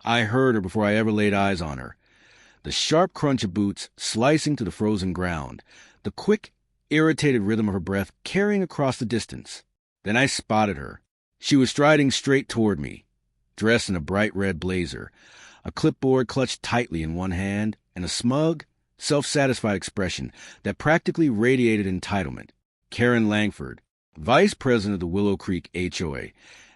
I heard her before I ever laid eyes on her. The sharp crunch of boots slicing to the frozen ground, the quick, irritated rhythm of her breath carrying across the distance. Then I spotted her. She was striding straight toward me, dressed in a bright red blazer, a clipboard clutched tightly in one hand, and a smug, self-satisfied expression that practically radiated entitlement. Karen Langford, vice president of the Willow Creek HOA,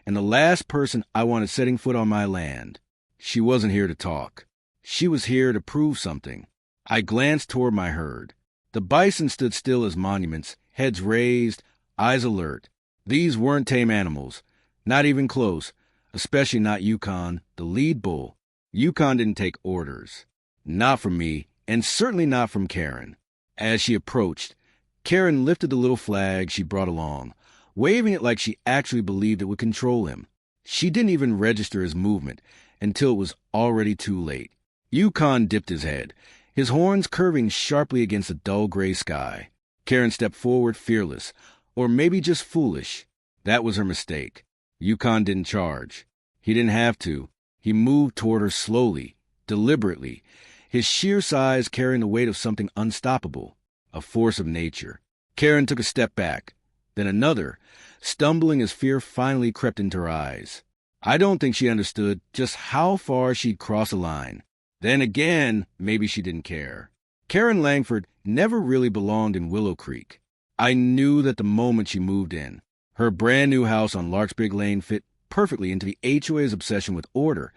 and the last person I wanted setting foot on my land. She wasn't here to talk. She was here to prove something. I glanced toward my herd. The bison stood still as monuments, heads raised, eyes alert. These weren't tame animals, not even close, especially not Yukon, the lead bull. Yukon didn't take orders. Not from me, and certainly not from Karen. As she approached, Karen lifted the little flag she brought along, waving it like she actually believed it would control him. She didn't even register his movement until it was already too late. Yukon dipped his head, his horns curving sharply against the dull gray sky. Karen stepped forward fearless, or maybe just foolish. That was her mistake. Yukon didn't charge. He didn't have to. He moved toward her slowly, deliberately, his sheer size carrying the weight of something unstoppable, a force of nature. Karen took a step back, then another, stumbling as fear finally crept into her eyes. I don't think she understood just how far she'd crossed a line. Then again, maybe she didn't care. Karen Langford never really belonged in Willow Creek. I knew that the moment she moved in. Her brand new house on Larkspur Lane fit perfectly into the HOA's obsession with order.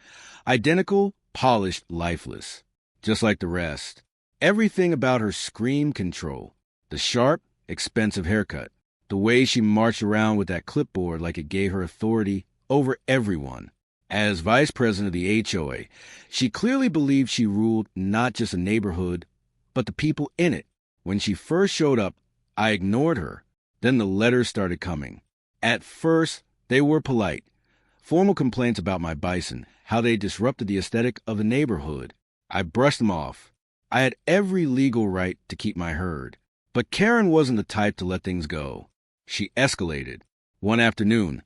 Identical, polished, lifeless. Just like the rest. Everything about her screamed control. The sharp, expensive haircut. The way she marched around with that clipboard like it gave her authority over everyone. As vice president of the HOA, she clearly believed she ruled not just a neighborhood, but the people in it. When she first showed up, I ignored her. Then the letters started coming. At first, they were polite. Formal complaints about my bison, how they disrupted the aesthetic of the neighborhood. I brushed them off. I had every legal right to keep my herd. But Karen wasn't the type to let things go. She escalated. One afternoon,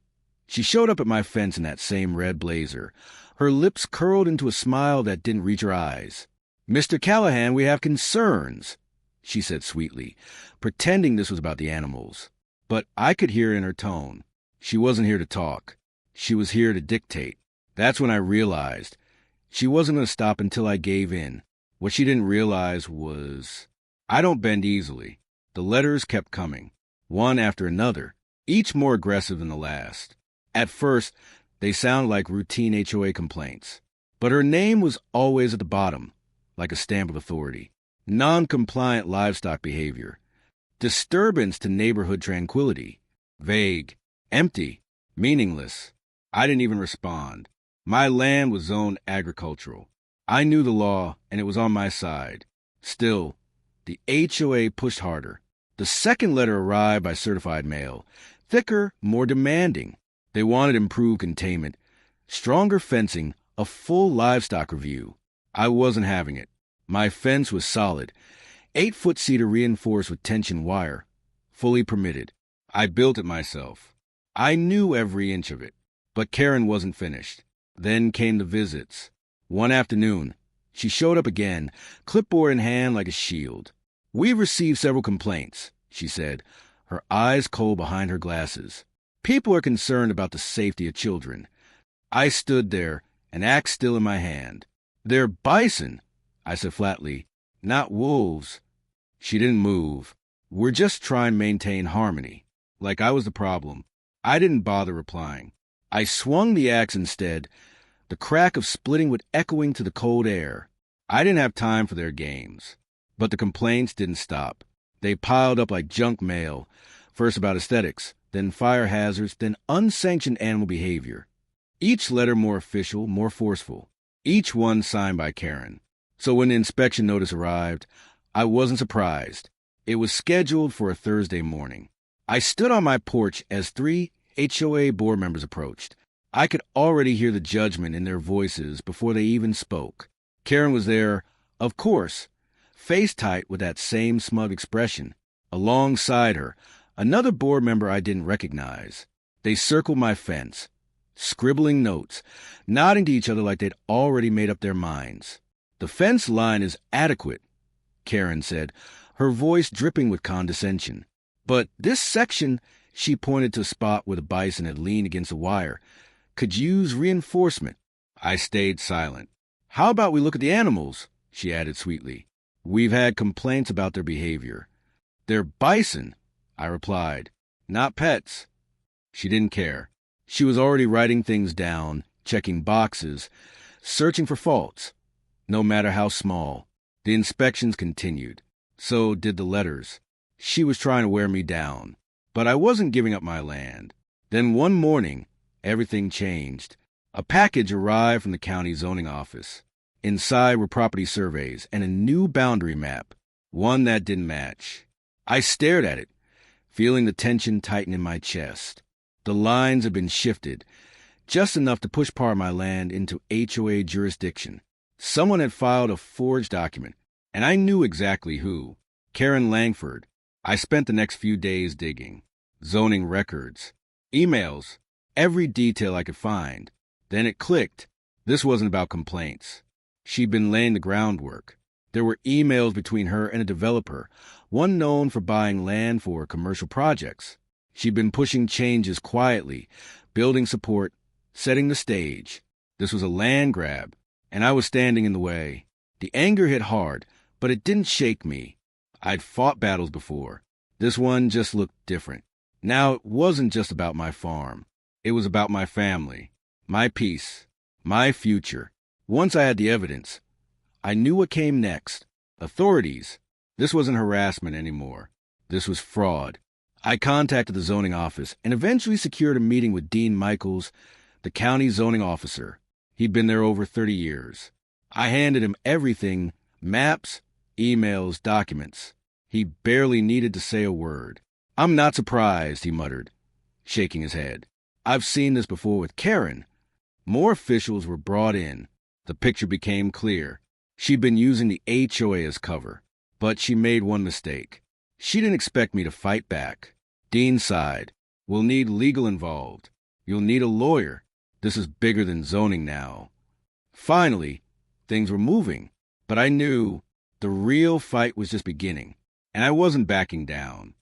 she showed up at my fence in that same red blazer, her lips curled into a smile that didn't reach her eyes. "Mr. Callahan, we have concerns," she said sweetly, pretending this was about the animals. But I could hear in her tone. She wasn't here to talk. She was here to dictate. That's when I realized she wasn't going to stop until I gave in. What she didn't realize was I don't bend easily. The letters kept coming, one after another, each more aggressive than the last. At first, they sounded like routine HOA complaints. But her name was always at the bottom, like a stamp of authority. Non-compliant livestock behavior. Disturbance to neighborhood tranquility. Vague. Empty. Meaningless. I didn't even respond. My land was zoned agricultural. I knew the law, and it was on my side. Still, the HOA pushed harder. The second letter arrived by certified mail. Thicker, more demanding. They wanted improved containment, stronger fencing, a full livestock review. I wasn't having it. My fence was solid, 8-foot cedar reinforced with tension wire, fully permitted. I built it myself. I knew every inch of it. But Karen wasn't finished. Then came the visits. One afternoon, she showed up again, clipboard in hand like a shield. "We've received several complaints," she said, her eyes cold behind her glasses. "People are concerned about the safety of children." I stood there, an axe still in my hand. "They're bison," I said flatly, "not wolves." She didn't move. "We're just trying to maintain harmony." Like I was the problem. I didn't bother replying. I swung the axe instead, the crack of splitting wood echoing to the cold air. I didn't have time for their games. But the complaints didn't stop. They piled up like junk mail, first about aesthetics, then fire hazards, then unsanctioned animal behavior. Each letter more official, more forceful. Each one signed by Karen. So when the inspection notice arrived, I wasn't surprised. It was scheduled for a Thursday morning. I stood on my porch as 3 HOA board members approached. I could already hear the judgment in their voices before they even spoke. Karen was there, of course, face tight with that same smug expression. Alongside her, another board member I didn't recognize. They circled my fence, scribbling notes, nodding to each other like they'd already made up their minds. "The fence line is adequate," Karen said, her voice dripping with condescension. "But this section," she pointed to a spot where the bison had leaned against a wire, "could use reinforcement." I stayed silent. "How about we look at the animals?" she added sweetly. "We've had complaints about their behavior." "They're bison," I replied, "not pets." She didn't care. She was already writing things down, checking boxes, searching for faults. No matter how small, the inspections continued. So did the letters. She was trying to wear me down. But I wasn't giving up my land. Then one morning, everything changed. A package arrived from the county zoning office. Inside were property surveys and a new boundary map, one that didn't match. I stared at it, feeling the tension tighten in my chest. The lines had been shifted, just enough to push part of my land into HOA jurisdiction. Someone had filed a forged document, and I knew exactly who. Karen Langford. I spent the next few days digging. Zoning records. Emails. Every detail I could find. Then it clicked. This wasn't about complaints. She'd been laying the groundwork. There were emails between her and a developer, one known for buying land for commercial projects. She'd been pushing changes quietly, building support, setting the stage. This was a land grab, and I was standing in the way. The anger hit hard, but it didn't shake me. I'd fought battles before. This one just looked different. Now it wasn't just about my farm. It was about my family, my peace, my future. Once I had the evidence, I knew what came next. Authorities. This wasn't harassment anymore. This was fraud. I contacted the zoning office and eventually secured a meeting with Dean Michaels, the county zoning officer. He'd been there over 30 years. I handed him everything: maps, emails, documents. He barely needed to say a word. "I'm not surprised," he muttered, shaking his head. "I've seen this before with Karen." More officials were brought in. The picture became clear. She'd been using the HOA as cover, but she made one mistake. She didn't expect me to fight back. Dean sighed. "We'll need legal involved. You'll need a lawyer. This is bigger than zoning now." Finally, things were moving, but I knew the real fight was just beginning, and I wasn't backing down.